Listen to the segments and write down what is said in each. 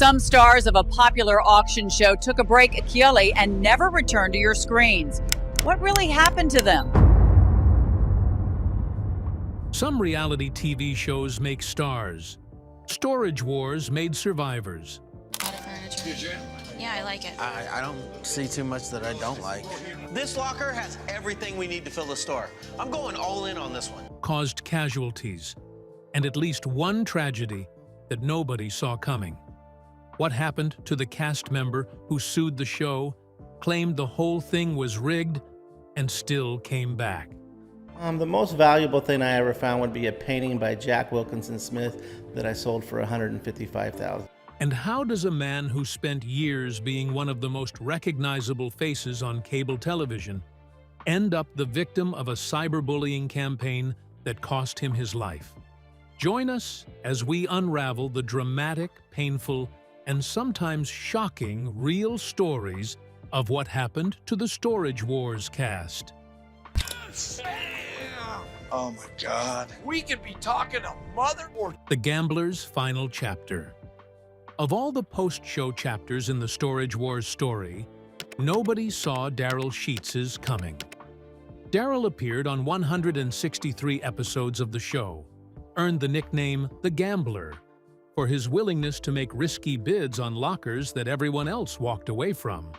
Some stars of a popular auction show took a break at Chioli and never returned to your screens. What really happened to them? Some reality TV shows make stars. Storage wars made survivors. A lot of furniture. Yeah, I like it. I don't see too much that I don't like. This locker has everything we need to fill the store. I'm going all in on this one. Caused casualties, and at least one tragedy that nobody saw coming. What happened to the cast member who sued the show, claimed the whole thing was rigged, and still came back? The most valuable thing I ever found would be a painting by Jack Wilkinson Smith that I sold for $155,000. And how does a man who spent years being one of the most recognizable faces on cable television end up the victim of a cyberbullying campaign that cost him his life? Join us as we unravel the dramatic, painful, and sometimes shocking real stories of what happened to the Storage Wars cast. Oh my God. We could be talking a mother or... The Gambler's final chapter. Of all the post-show chapters in the Storage Wars story, nobody saw Daryl Sheets' coming. Daryl appeared on 163 episodes of the show, earned the nickname The Gambler for his willingness to make risky bids on lockers that everyone else walked away from,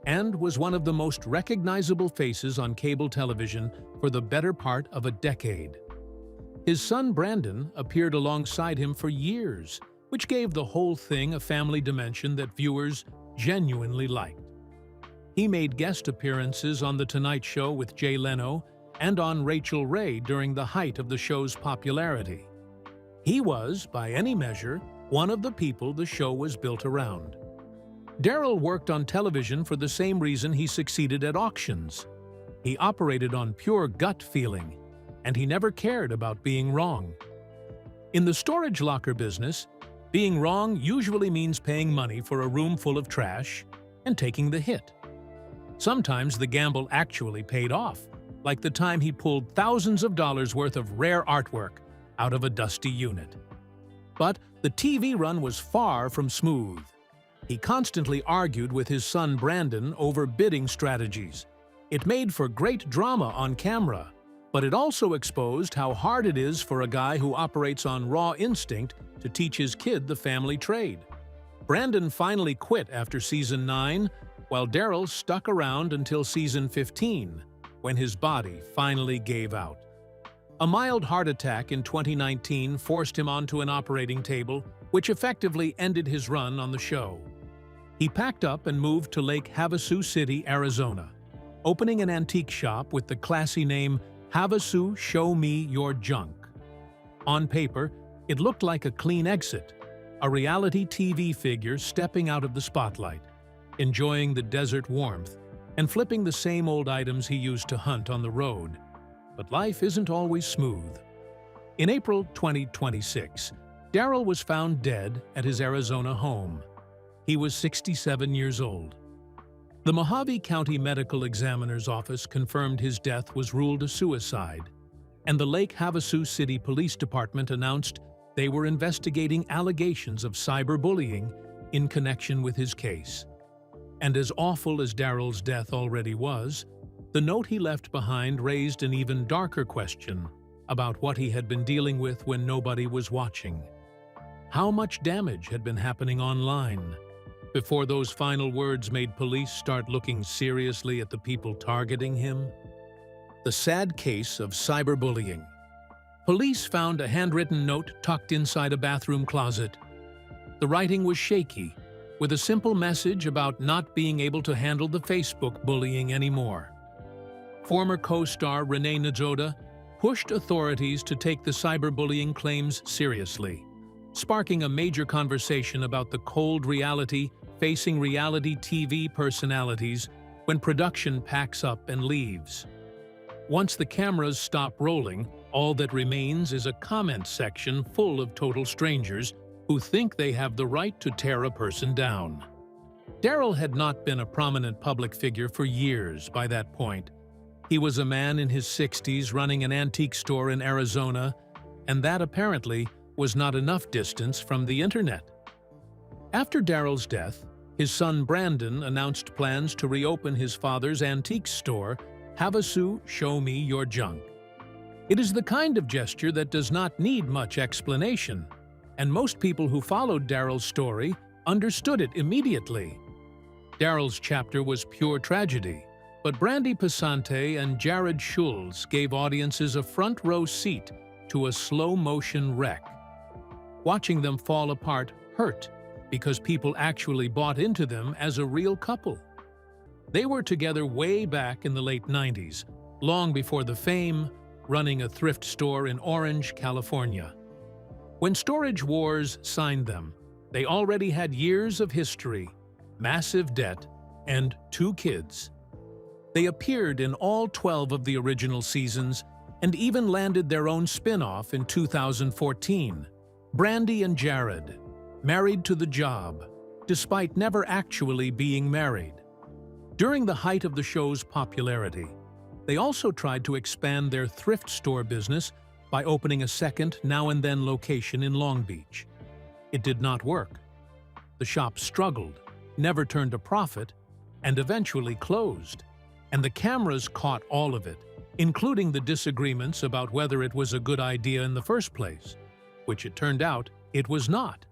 and was one of the most recognizable faces on cable television for the better part of a decade. His son Brandon appeared alongside him for years, which gave the whole thing a family dimension that viewers genuinely liked. He made guest appearances on The Tonight Show with Jay Leno and on Rachel Ray during the height of the show's popularity. He was, by any measure, one of the people the show was built around. Daryl worked on television for the same reason he succeeded at auctions. He operated on pure gut feeling, and he never cared about being wrong. In the storage locker business, being wrong usually means paying money for a room full of trash and taking the hit. Sometimes the gamble actually paid off, like the time he pulled thousands of dollars worth of rare artwork out of a dusty unit. But the TV run was far from smooth. He constantly argued with his son Brandon over bidding strategies. It made for great drama on camera, but it also exposed how hard it is for a guy who operates on raw instinct to teach his kid the family trade. Brandon finally quit after season 9, while Daryl stuck around until season 15, when his body finally gave out. A mild heart attack in 2019 forced him onto an operating table, which effectively ended his run on the show. He packed up and moved to Lake Havasu City, Arizona, opening an antique shop with the classy name Havasu Show Me Your Junk. On paper, it looked like a clean exit, a reality TV figure stepping out of the spotlight, enjoying the desert warmth and flipping the same old items he used to hunt on the road. But life isn't always smooth. In April 2026, Daryl was found dead at his Arizona home. He was 67 years old. The Mojave County Medical Examiner's Office confirmed his death was ruled a suicide, and the Lake Havasu City Police Department announced they were investigating allegations of cyberbullying in connection with his case. And as awful as Daryl's death already was, the note he left behind raised an even darker question about what he had been dealing with when nobody was watching. How much damage had been happening online before those final words made police start looking seriously at the people targeting him? The sad case of cyberbullying. Police found a handwritten note tucked inside a bathroom closet. The writing was shaky, with a simple message about not being able to handle the Facebook bullying anymore. Former co-star Renee Nzoda pushed authorities to take the cyberbullying claims seriously, sparking a major conversation about the cold reality facing reality TV personalities when production packs up and leaves. Once the cameras stop rolling, all that remains is a comment section full of total strangers who think they have the right to tear a person down. Daryl had not been a prominent public figure for years by that point. He was a man in his 60s running an antique store in Arizona, and that apparently was not enough distance from the internet. After Daryl's death, his son Brandon announced plans to reopen his father's antique store, Havasu Show Me Your Junk. It is the kind of gesture that does not need much explanation, and most people who followed Daryl's story understood it immediately. Daryl's chapter was pure tragedy, but Brandy Passante and Jared Schulz gave audiences a front-row seat to a slow-motion wreck. Watching them fall apart hurt because people actually bought into them as a real couple. They were together way back in the late 90s, long before the fame, running a thrift store in Orange, California. When Storage Wars signed them, they already had years of history, massive debt, and 2 kids. They appeared in all 12 of the original seasons and even landed their own spin-off in 2014, Brandy and Jared, Married to the Job, despite never actually being married. During the height of the show's popularity, they also tried to expand their thrift store business by opening a second now-and-then location in Long Beach. It did not work. The shop struggled, never turned a profit, and eventually closed. And the cameras caught all of it, including the disagreements about whether it was a good idea in the first place, which it turned out it was not.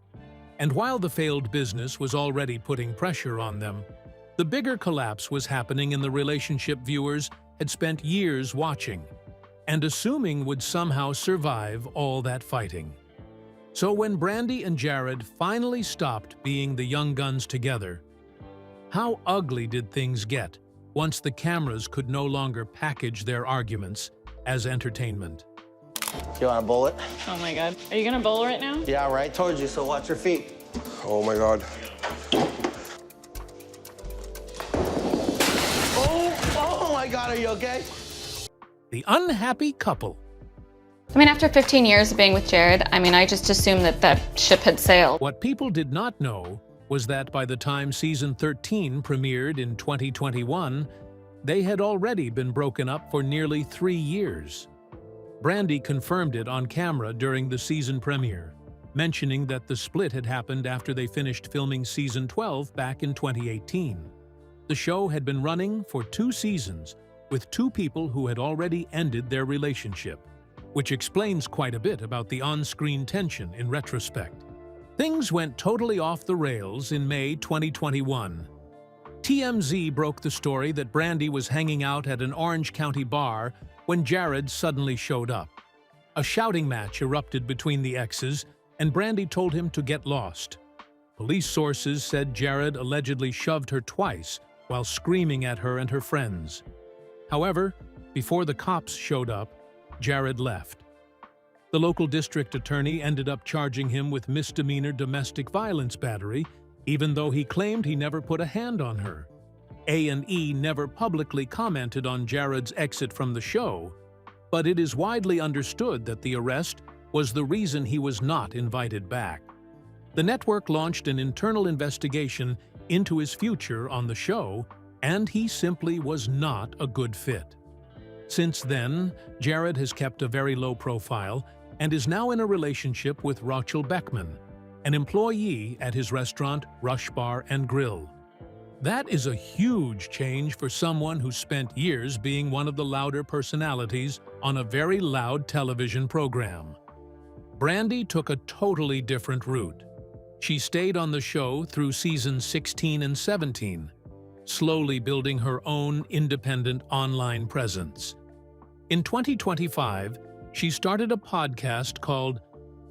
And while the failed business was already putting pressure on them, the bigger collapse was happening in the relationship viewers had spent years watching and assuming would somehow survive all that fighting. So when Brandy and Jared finally stopped being the young guns together, how ugly did things get once the cameras could no longer package their arguments as entertainment? You want a bullet? Oh my God. Are you gonna bowl right now? Yeah, right towards you, so watch your feet. Oh my God. Oh my God, are you okay? The unhappy couple. I mean, after 15 years of being with Jared, I just assumed that that ship had sailed. What people did not know was that by the time season 13 premiered in 2021, they had already been broken up for nearly 3 years. Brandy confirmed it on camera during the season premiere, mentioning that the split had happened after they finished filming season 12 back in 2018. The show had been running for 2 seasons, with 2 people who had already ended their relationship, which explains quite a bit about the on-screen tension in retrospect. Things went totally off the rails in May 2021. TMZ broke the story that Brandy was hanging out at an Orange County bar when Jared suddenly showed up. A shouting match erupted between the exes, and Brandy told him to get lost. Police sources said Jared allegedly shoved her twice while screaming at her and her friends. However, before the cops showed up, Jared left. The local district attorney ended up charging him with misdemeanor domestic violence battery, even though he claimed he never put a hand on her. A&E never publicly commented on Jared's exit from the show, but it is widely understood that the arrest was the reason he was not invited back. The network launched an internal investigation into his future on the show, and he simply was not a good fit. Since then, Jared has kept a very low profile and is now in a relationship with Rachel Beckman, an employee at his restaurant Rush Bar and Grill. That is a huge change for someone who spent years being one of the louder personalities on a very loud television program. Brandy took a totally different route. She stayed on the show through seasons 16 and 17, slowly building her own independent online presence. In 2025, she started a podcast called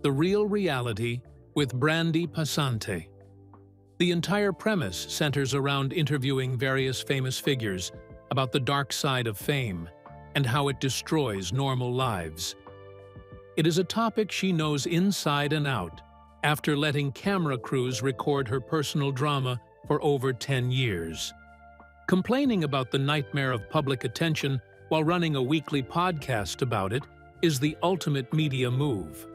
The Real Reality with Brandy Passante. The entire premise centers around interviewing various famous figures about the dark side of fame and how it destroys normal lives. It is a topic she knows inside and out after letting camera crews record her personal drama for over 10 years. Complaining about the nightmare of public attention while running a weekly podcast about it is the ultimate media move.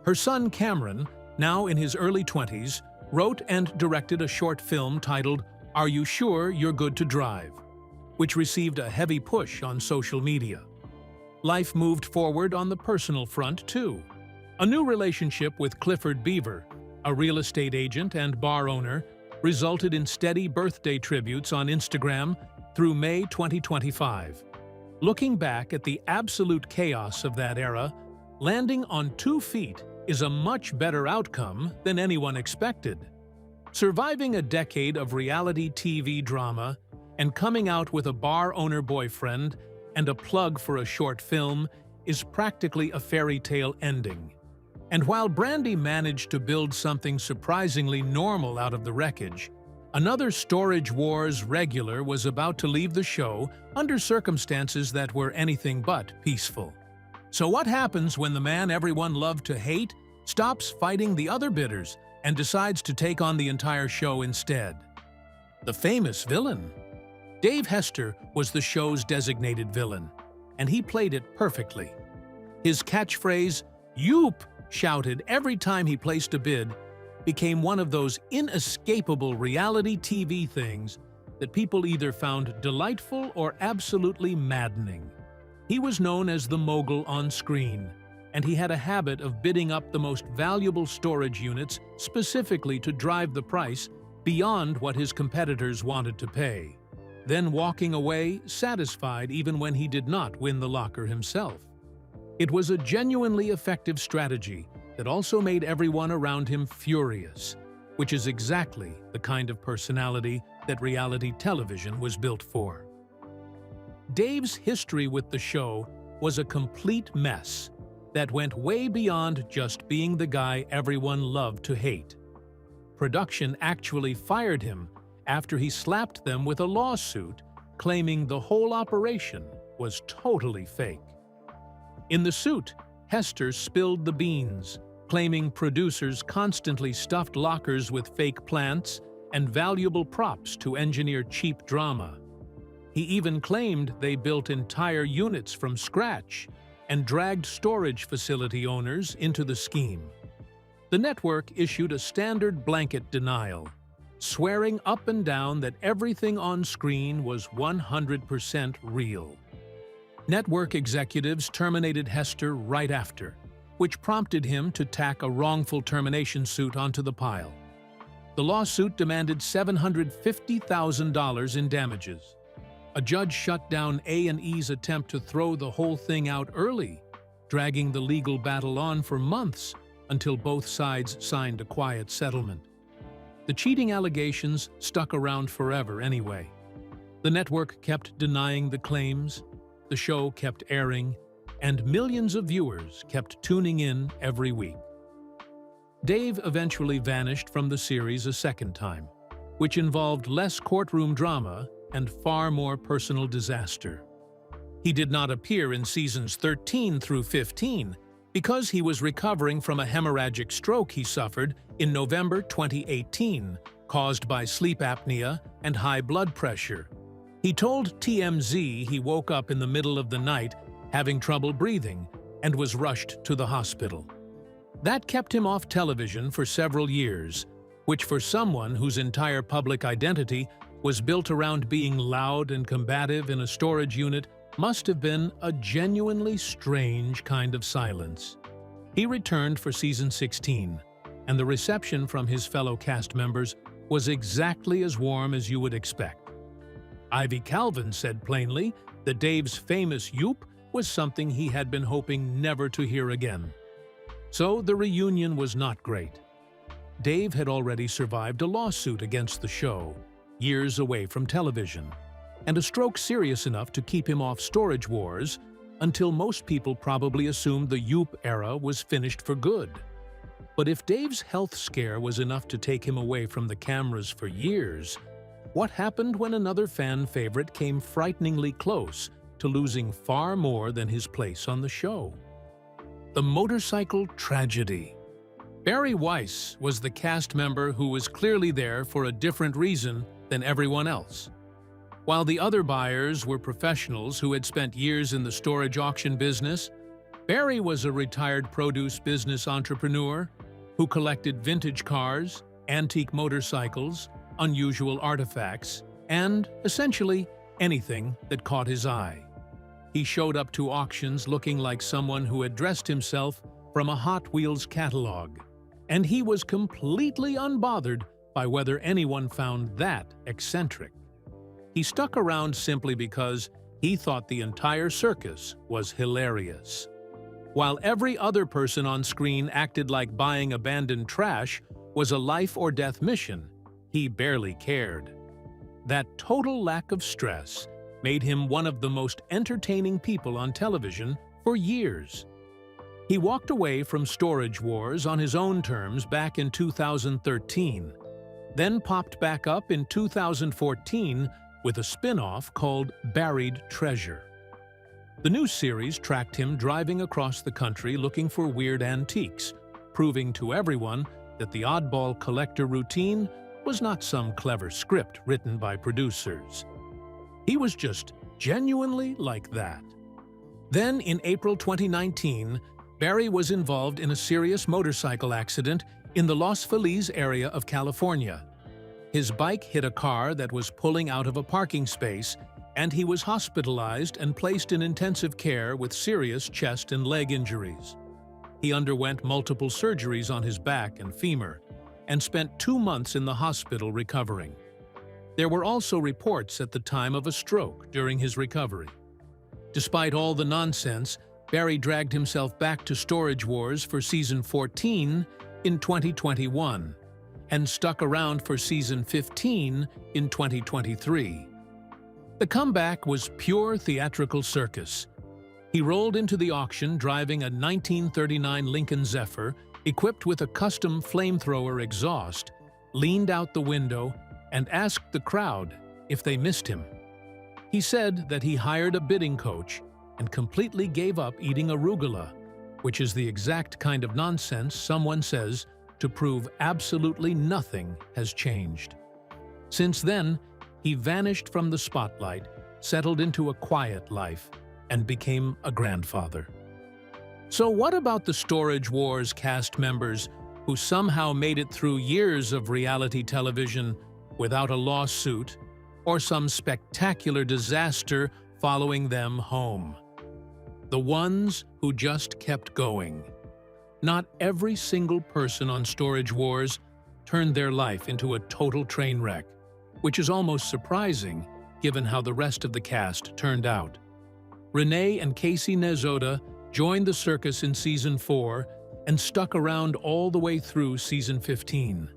Her son Cameron, now in his early 20s, wrote and directed a short film titled Are You Sure You're Good to Drive?, which received a heavy push on social media. Life moved forward on the personal front, too. A new relationship with Clifford Beaver, a real estate agent and bar owner, resulted in steady birthday tributes on Instagram through May 2025. Looking back at the absolute chaos of that era, landing on 2 feet is a much better outcome than anyone expected. Surviving a decade of reality TV drama and coming out with a bar owner boyfriend and a plug for a short film is practically a fairy tale ending. And while Brandy managed to build something surprisingly normal out of the wreckage, another Storage Wars regular was about to leave the show under circumstances that were anything but peaceful. So what happens when the man everyone loved to hate stops fighting the other bidders and decides to take on the entire show instead? The famous villain. Dave Hester was the show's designated villain, and he played it perfectly. His catchphrase, "Yoop!" shouted every time he placed a bid, became one of those inescapable reality TV things that people either found delightful or absolutely maddening. He was known as the mogul on screen, and he had a habit of bidding up the most valuable storage units specifically to drive the price beyond what his competitors wanted to pay, then walking away satisfied even when he did not win the locker himself. It was a genuinely effective strategy that also made everyone around him furious, which is exactly the kind of personality that reality television was built for. Dave's history with the show was a complete mess that went way beyond just being the guy everyone loved to hate. Production actually fired him after he slapped them with a lawsuit, claiming the whole operation was totally fake. In the suit, Hester spilled the beans, claiming producers constantly stuffed lockers with fake plants and valuable props to engineer cheap drama. He even claimed they built entire units from scratch and dragged storage facility owners into the scheme. The network issued a standard blanket denial, swearing up and down that everything on screen was 100% real. Network executives terminated Hester right after, which prompted him to tack a wrongful termination suit onto the pile. The lawsuit demanded $750,000 in damages. A judge shut down A&E's attempt to throw the whole thing out early, dragging the legal battle on for months until both sides signed a quiet settlement. The cheating allegations stuck around forever anyway. The network kept denying the claims, the show kept airing, and millions of viewers kept tuning in every week. Dave eventually vanished from the series a second time, which involved less courtroom drama and far more personal disaster. He did not appear in seasons 13 through 15 because he was recovering from a hemorrhagic stroke he suffered in November 2018, caused by sleep apnea and high blood pressure. He told TMZ he woke up in the middle of the night having trouble breathing and was rushed to the hospital. That kept him off television for several years, which for someone whose entire public identity was built around being loud and combative in a storage unit must have been a genuinely strange kind of silence. He returned for season 16, and the reception from his fellow cast members was exactly as warm as you would expect. Ivy Calvin said plainly that Dave's famous "yoop" was something he had been hoping never to hear again. So the reunion was not great. Dave had already survived a lawsuit against the show, years away from television, and a stroke serious enough to keep him off Storage Wars until most people probably assumed the "yoop" era was finished for good. But if Dave's health scare was enough to take him away from the cameras for years, what happened when another fan favorite came frighteningly close to losing far more than his place on the show? The motorcycle tragedy. Barry Weiss was the cast member who was clearly there for a different reason than everyone else. While the other buyers were professionals who had spent years in the storage auction business, Barry was a retired produce business entrepreneur who collected vintage cars, antique motorcycles, unusual artifacts, and, essentially, anything that caught his eye. He showed up to auctions looking like someone who had dressed himself from a Hot Wheels catalog, and he was completely unbothered by whether anyone found that eccentric. He stuck around simply because he thought the entire circus was hilarious. While every other person on screen acted like buying abandoned trash was a life-or-death mission, he barely cared. That total lack of stress made him one of the most entertaining people on television for years. He walked away from Storage Wars on his own terms back in 2013, then popped back up in 2014 with a spin-off called Buried Treasure. The new series tracked him driving across the country looking for weird antiques, proving to everyone that the oddball collector routine was not some clever script written by producers. He was just genuinely like that. Then, in April 2019, Barry was involved in a serious motorcycle accident in the Los Feliz area of California. His bike hit a car that was pulling out of a parking space, and he was hospitalized and placed in intensive care with serious chest and leg injuries. He underwent multiple surgeries on his back and femur, and spent 2 months in the hospital recovering. There were also reports at the time of a stroke during his recovery. Despite all the nonsense, Barry dragged himself back to Storage Wars for Season 14 in 2021 and stuck around for Season 15 in 2023. The comeback was pure theatrical circus. He rolled into the auction driving a 1939 Lincoln Zephyr equipped with a custom flamethrower exhaust, leaned out the window, and asked the crowd if they missed him. He said that he hired a bidding coach and completely gave up eating arugula, which is the exact kind of nonsense someone says to prove absolutely nothing has changed. Since then, he vanished from the spotlight, settled into a quiet life, and became a grandfather. So what about the Storage Wars cast members who somehow made it through years of reality television without a lawsuit or some spectacular disaster following them home? The ones who just kept going. Not every single person on Storage Wars turned their life into a total train wreck, which is almost surprising given how the rest of the cast turned out. Renee and Casey Nezoda joined the circus in Season 4 and stuck around all the way through Season 15.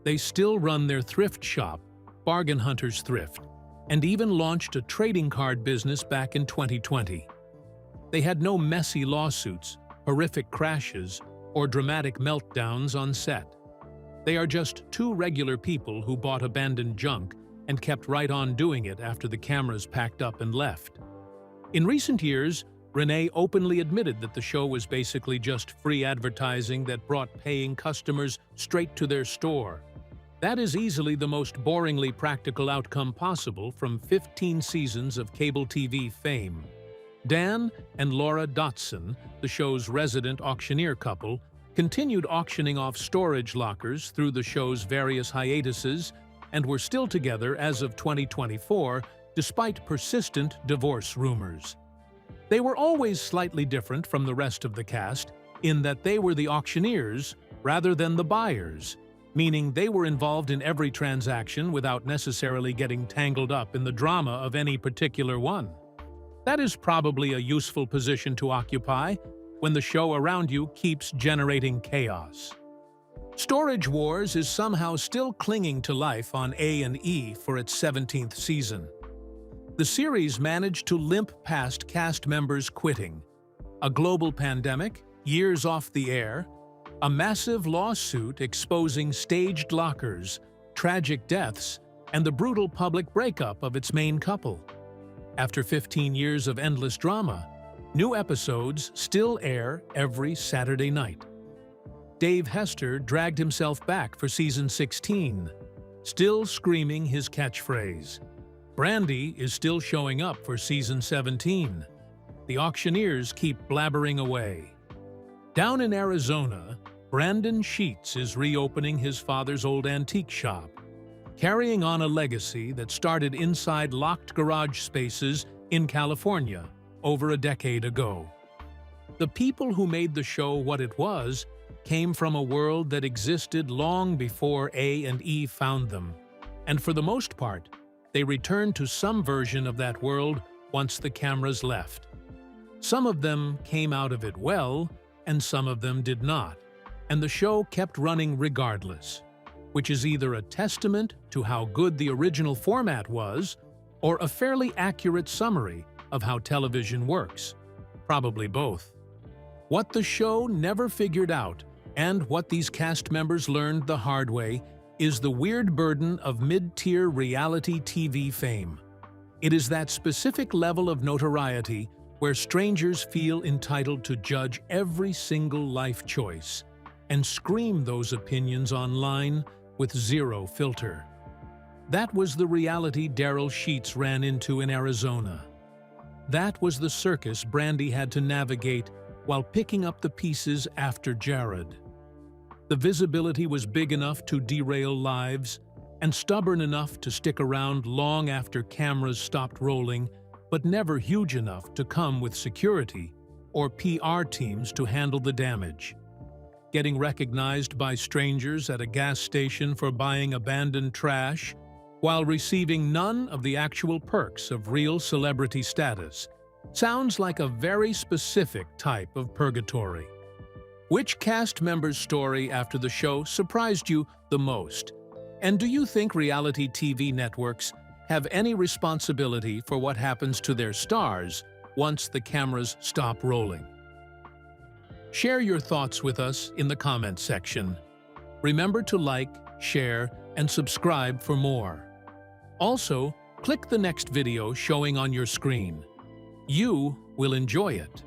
They still run their thrift shop, Bargain Hunters Thrift, and even launched a trading card business back in 2020. They had no messy lawsuits, horrific crashes, or dramatic meltdowns on set. They are just two regular people who bought abandoned junk and kept right on doing it after the cameras packed up and left. In recent years, Renee openly admitted that the show was basically just free advertising that brought paying customers straight to their store. That is easily the most boringly practical outcome possible from 15 seasons of cable TV fame. Dan and Laura Dotson, the show's resident auctioneer couple, continued auctioning off storage lockers through the show's various hiatuses and were still together as of 2024 despite persistent divorce rumors. They were always slightly different from the rest of the cast in that they were the auctioneers rather than the buyers, meaning they were involved in every transaction without necessarily getting tangled up in the drama of any particular one. That is probably a useful position to occupy when the show around you keeps generating chaos. Storage Wars is somehow still clinging to life on A&E for its 17th season. The series managed to limp past cast members quitting, a global pandemic, years off the air, a massive lawsuit exposing staged lockers, tragic deaths, and the brutal public breakup of its main couple. After 15 years of endless drama, new episodes still air every Saturday night. Dave Hester dragged himself back for Season 16, still screaming his catchphrase. Brandy is still showing up for Season 17. The auctioneers keep blabbering away. Down in Arizona, Brandy Sheets is reopening his father's old antique shop, carrying on a legacy that started inside locked garage spaces in California over a decade ago. The people who made the show what it was came from a world that existed long before A and E found them, and for the most part, they returned to some version of that world once the cameras left. Some of them came out of it well, and some of them did not, and the show kept running regardless, which is either a testament to how good the original format was, or a fairly accurate summary of how television works. Probably both. What the show never figured out, and what these cast members learned the hard way, is the weird burden of mid-tier reality TV fame. It is that specific level of notoriety where strangers feel entitled to judge every single life choice and scream those opinions online with zero filter. That was the reality Daryl Sheets ran into in Arizona. That was the circus Brandy had to navigate while picking up the pieces after Jared. The visibility was big enough to derail lives and stubborn enough to stick around long after cameras stopped rolling, but never huge enough to come with security or PR teams to handle the damage. Getting recognized by strangers at a gas station for buying abandoned trash, while receiving none of the actual perks of real celebrity status, sounds like a very specific type of purgatory. Which cast member's story after the show surprised you the most? And do you think reality TV networks have any responsibility for what happens to their stars once the cameras stop rolling? Share your thoughts with us in the comments section. Remember to like, share, and subscribe for more. Also, click the next video showing on your screen. You will enjoy it.